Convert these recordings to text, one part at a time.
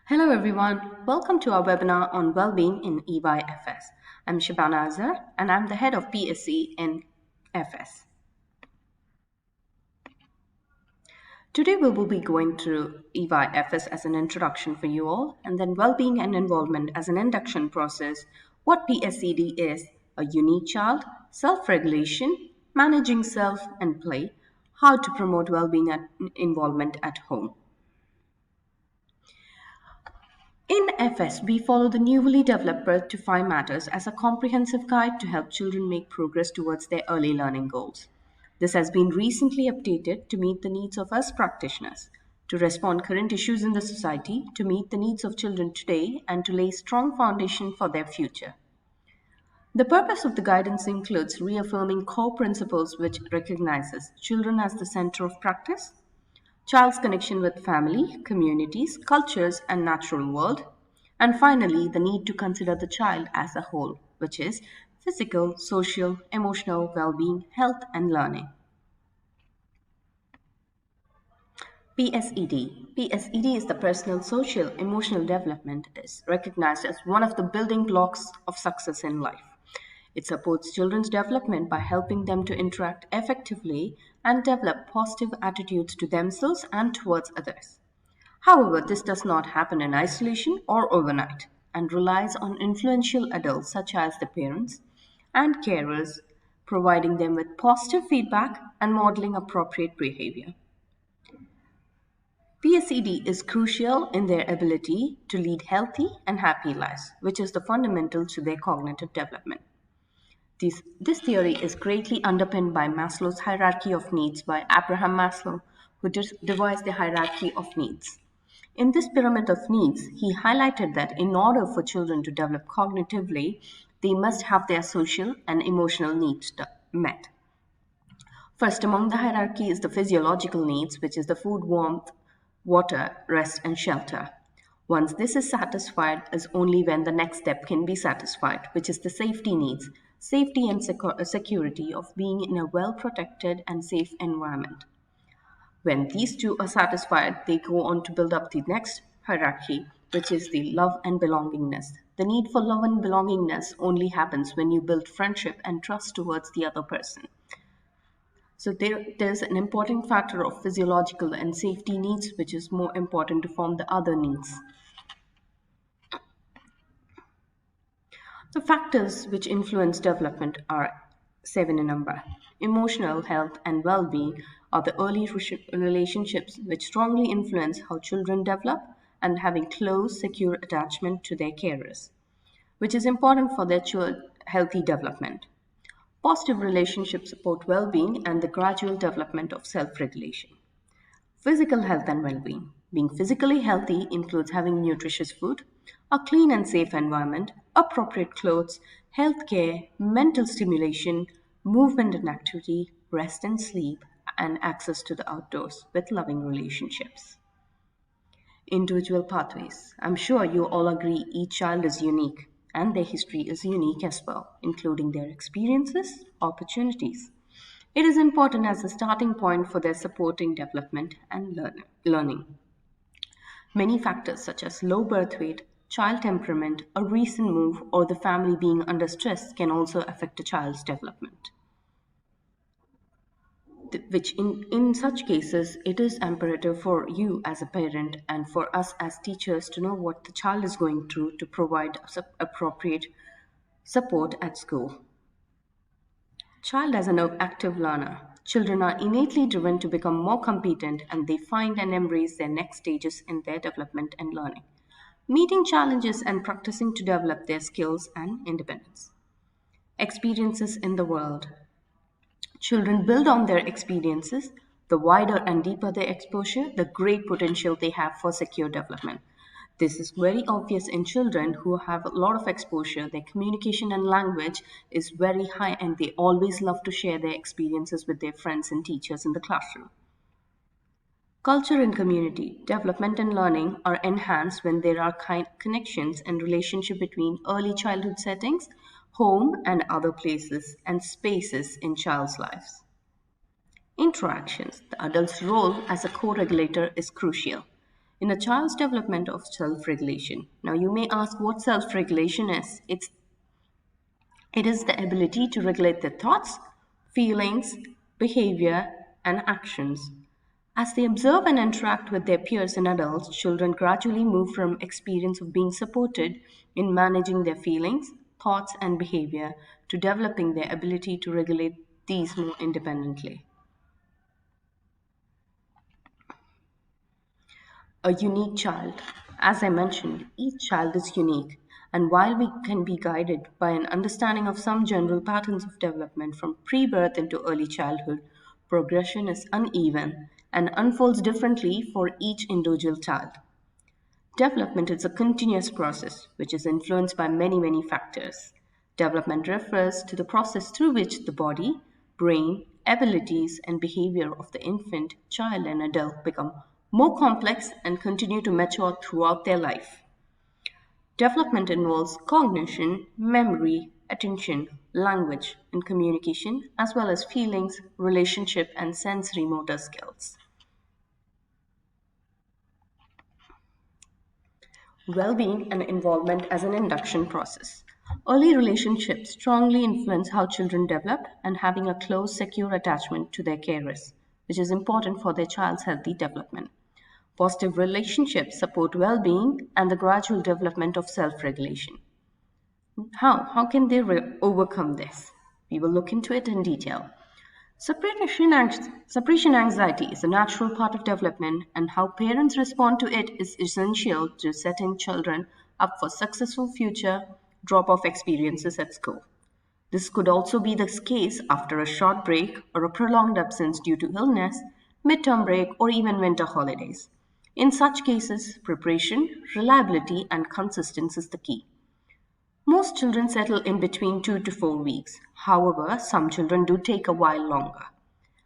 Hello everyone, welcome to our webinar on well-being in EYFS. I'm Shabana and I'm the head of PSC in FS. Today we will be going through EYFS as an introduction for you all, and then well-being and involvement as an induction process, what PSCD is, a unique child, self-regulation, managing self and play, how to promote well-being and involvement at home. In FS, we follow the newly developed Birth to 5 Matters as a comprehensive guide to help children make progress towards their early learning goals. This has been recently updated to meet the needs of us practitioners, to respond current issues in the society, to meet the needs of children today, and to lay strong foundation for their future. The purpose of the guidance includes reaffirming core principles which recognizes children as the center of practice, child's connection with family, communities, cultures, and natural world. And finally, the need to consider the child as a whole, which is physical, social, emotional well-being, health, and learning. PSED. PSED is the personal, social, emotional development. It is recognized as one of the building blocks of success in life. It supports children's development by helping them to interact effectively and develop positive attitudes to themselves and towards others. However, this does not happen in isolation or overnight and relies on influential adults such as the parents and carers, providing them with positive feedback and modeling appropriate behavior. PSED is crucial in their ability to lead healthy and happy lives, which is the fundamental to their cognitive development. This theory is greatly underpinned by Maslow's hierarchy of needs by Abraham Maslow, who devised the hierarchy of needs. In this pyramid of needs, he highlighted that in order for children to develop cognitively, they must have their social and emotional needs met. First among the hierarchy is the physiological needs, which is the food, warmth, water, rest, and shelter. Once this is satisfied is only when the next step can be satisfied, which is the safety needs, safety and security of being in a well-protected and safe environment. When these two are satisfied, they go on to build up the next hierarchy, which is the love and belongingness. The need for love and belongingness only happens when you build friendship and trust towards the other person. So there's an important factor of physiological and safety needs, which is more important to form the other needs. The factors which influence development are 7 in number. Emotional health and well-being are the early relationships which strongly influence how children develop and having close, secure attachment to their carers, which is important for their healthy development. Positive relationships support well-being and the gradual development of self-regulation. Physical health and well-being. Being physically healthy includes having nutritious food, a clean and safe environment, appropriate clothes, health care, mental stimulation, movement and activity, rest and sleep, and access to the outdoors with loving relationships. Individual pathways. I'm sure you all agree each child is unique and their history is unique as well, including their experiences, opportunities. It is important as a starting point for their supporting development and learning. Many factors such as low birth weight, child temperament, a recent move, or the family being under stress can also affect a child's development. Which in such cases, it is imperative for you as a parent and for us as teachers to know what the child is going through to provide appropriate support at school. Child as an active learner. Children are innately driven to become more competent and they find and embrace their next stages in their development and learning, meeting challenges and practicing to develop their skills and independence. Experiences in the world. Children build on their experiences. The wider and deeper their exposure, the great potential they have for secure development. This is very obvious in children who have a lot of exposure. Their communication and language is very high and they always love to share their experiences with their friends and teachers in the classroom. Culture and community, development and learning are enhanced when there are connections and relationship between early childhood settings, home and other places and spaces in child's lives. Interactions, the adult's role as a co-regulator is crucial. in a child's development of self regulation. Now, you may ask what self regulation is. It is the ability to regulate their thoughts, feelings, behavior, and actions. As they observe and interact with their peers and adults, children gradually move from experience of being supported in managing their feelings, thoughts, and behavior to developing their ability to regulate these more independently. A unique child. As I mentioned, each child is unique, and while we can be guided by an understanding of some general patterns of development from pre birth into early childhood, progression is uneven and unfolds differently for each individual child. Development is a continuous process which is influenced by many factors. Development refers to the process through which the body, brain, abilities, and behavior of the infant, child, and adult become more complex and continue to mature throughout their life. Development involves cognition, memory, attention, language, and communication, as well as feelings, relationship, and sensory motor skills. Well-being and involvement as an induction process. Early relationships strongly influence how children develop and having a close, secure attachment to their carers, which is important for their child's healthy development. Positive relationships support well-being and the gradual development of self-regulation. How can they overcome this? We will look into it in detail. Suppression anxiety is a natural part of development, and how parents respond to it is essential to setting children up for successful future drop off experiences at school. This could also be the case after a short break or a prolonged absence due to illness, midterm break, or even winter holidays. In such cases, preparation, reliability, and consistency is the key. Most children settle in between 2 to 4 weeks. However, some children do take a while longer.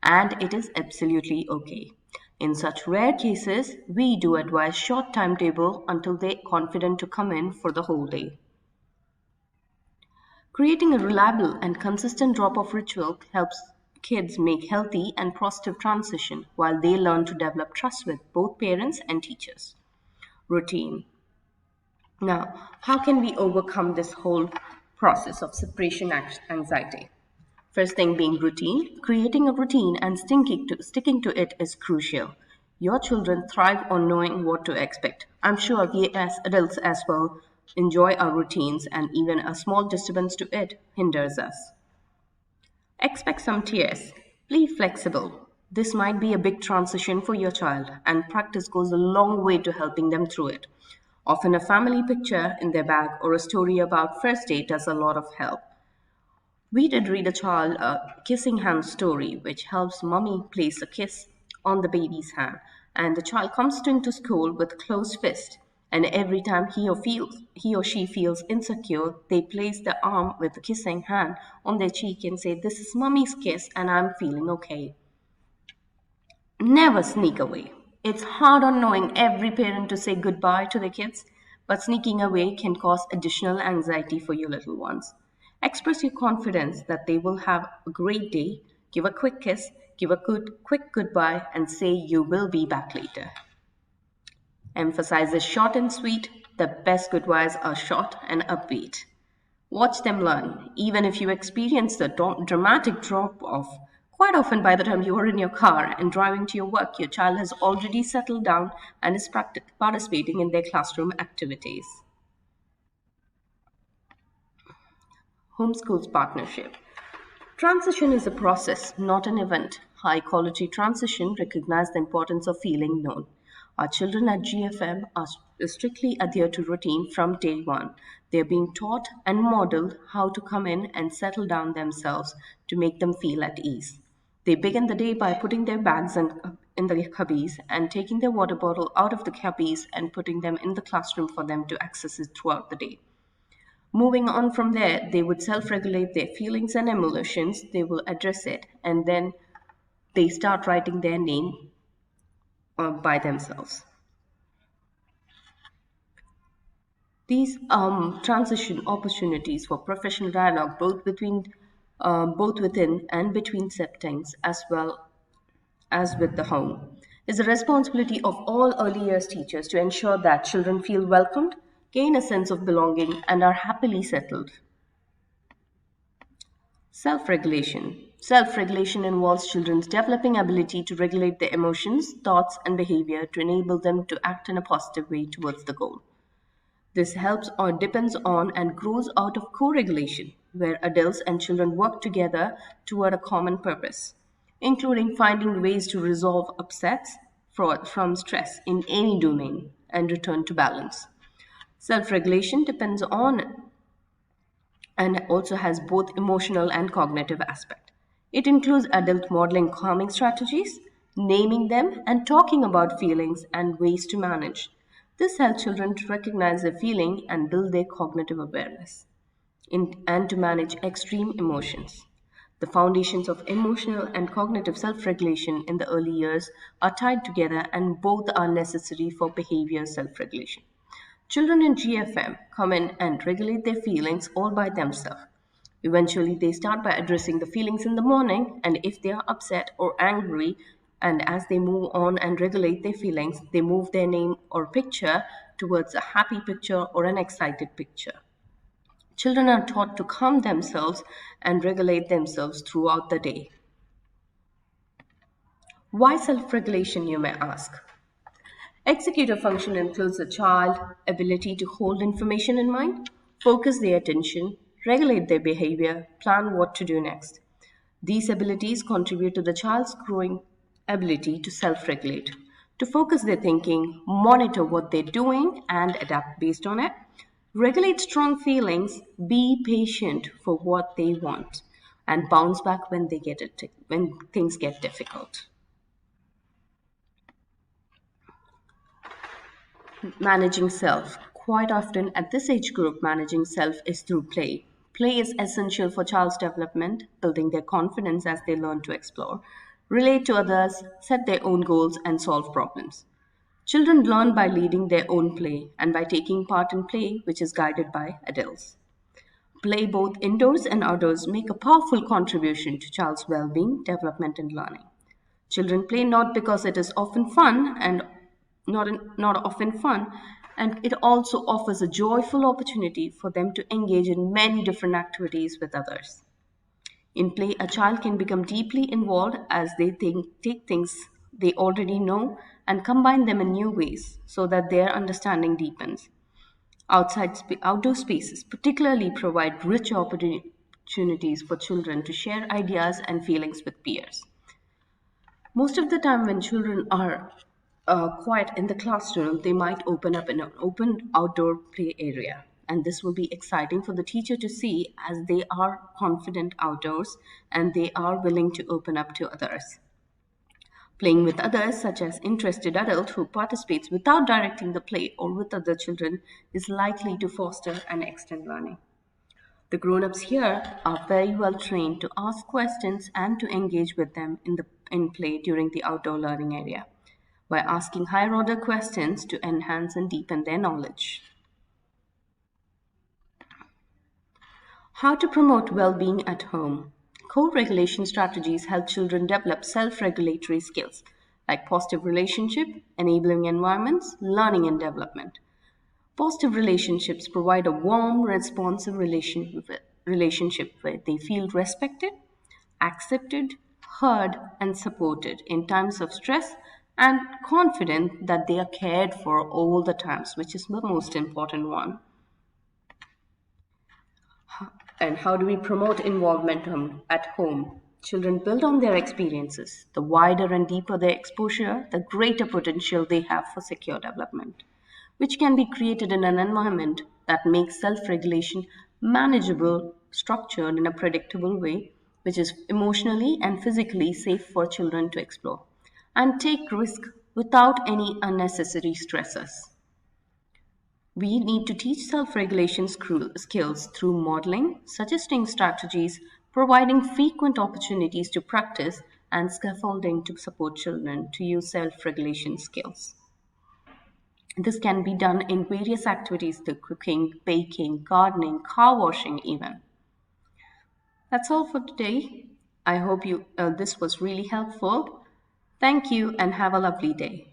And it is absolutely okay. In such rare cases, we do advise short timetable until they're confident to come in for the whole day. Creating a reliable and consistent drop-off ritual helps kids make healthy and positive transition while they learn to develop trust with both parents and teachers. Routine. Now, how can we overcome this whole process of separation anxiety? First thing being routine. Creating a routine and sticking to it is crucial. Your children thrive on knowing what to expect. I'm sure we as adults as well enjoy our routines, and even a small disturbance to it hinders us. Expect some tears. Be flexible. This might be a big transition for your child, and practice goes a long way to helping them through it. Often, a family picture in their bag or a story about first date does a lot of help. We did read a child a kissing hand story, which helps mommy place a kiss on the baby's hand, and the child comes into school with closed fist. And every time he or she feels insecure, they place the arm with the kissing hand on their cheek and say, "This is mommy's kiss, and I'm feeling okay." Never sneak away. It's hard on knowing every parent to say goodbye to their kids, but sneaking away can cause additional anxiety for your little ones. Express your confidence that they will have a great day, give a quick kiss, give a quick goodbye, and say you will be back later. Emphasize is short and sweet. The best goodbyes are short and upbeat. Watch them learn, even if you experience the dramatic drop off. Quite often, by the time you are in your car and driving to your work, your child has already settled down and is participating in their classroom activities. Homeschools partnership. Transition is a process, not an event. High quality transition recognize the importance of feeling known. Our children at GFM are strictly adhere to routine from day one. They are being taught and modeled how to come in and settle down themselves to make them feel at ease. They begin the day by putting their bags in the cubbies and taking their water bottle out of the cubbies and putting them in the classroom for them to access it throughout the day. Moving on from there, they would self regulate their feelings and emotions, they will address it, and then they start writing their name by themselves. These transition opportunities for professional dialogue, both within and between settings, as well as with the home. It's the responsibility of all early years teachers to ensure that children feel welcomed, gain a sense of belonging, and are happily settled. Self regulation. Self regulation involves children's developing ability to regulate their emotions, thoughts, and behavior to enable them to act in a positive way towards the goal. This helps or depends on and grows out of co regulation, where adults and children work together toward a common purpose, including finding ways to resolve upsets from stress in any domain and return to balance. Self regulation depends on and also has both emotional and cognitive aspect. It includes adult modeling calming strategies, naming them, and talking about feelings and ways to manage. This helps children to recognize their feeling and build their cognitive awareness and to manage extreme emotions. The foundations of emotional and cognitive self regulation in the early years are tied together and both are necessary for behavior self regulation. Children in GFM come in and regulate their feelings all by themselves. Eventually, they start by addressing the feelings in the morning, and if they are upset or angry, and as they move on and regulate their feelings, they move their name or picture towards a happy picture or an excited picture. Children are taught to calm themselves and regulate themselves throughout the day. Why self regulation, you may ask? Executive function includes the child's ability to hold information in mind, focus their attention, regulate their behavior, plan what to do next. These abilities contribute to the child's growing ability to self regulate, to focus their thinking, monitor what they're doing, and adapt based on it. Regulate strong feelings, be patient for what they want, and bounce back when when things get difficult. Managing self. Quite often at this age group, managing self is through play. Play is essential for child's development, building their confidence as they learn to explore, relate to others, set their own goals, and solve problems. Children learn by leading their own play and by taking part in play, which is guided by adults. Play both indoors and outdoors make a powerful contribution to child's well being, development, and learning. Children play not because it is often fun and not often fun, and it also offers a joyful opportunity for them to engage in many different activities with others. In play, a child can become deeply involved as they take things they already know and combine them in new ways so that their understanding deepens. Outdoor spaces particularly provide rich opportunities for children to share ideas and feelings with peers. Most of the time, when children are quiet in the classroom, they might open up in an open outdoor play area. And this will be exciting for the teacher to see as they are confident outdoors and they are willing to open up to others. Playing with others, such as interested adult who participates without directing the play or with other children, is likely to foster and extend learning. The grown-ups here are very well trained to ask questions and to engage with them in play during the outdoor learning area by asking higher order questions to enhance and deepen their knowledge. How to promote well-being at home. Co-regulation strategies help children develop self-regulatory skills like positive relationship, enabling environments, learning and development. Positive relationships provide a warm, responsive relationship where they feel respected, accepted, heard, and supported in times of stress and confident that they are cared for all the times, which is the most important one. And how do we promote involvement at home? Children build on their experiences. The wider and deeper their exposure, the greater potential they have for secure development, which can be created in an environment that makes self regulation manageable, structured in a predictable way, which is emotionally and physically safe for children to explore and take risk without any unnecessary stresses. We need to teach self regulation skills through modeling, suggesting strategies, providing frequent opportunities to practice, and scaffolding to support children to use self regulation skills. This can be done in various activities like cooking, baking, gardening, car washing, even. That's all for today. I hope this was really helpful. Thank you and have a lovely day.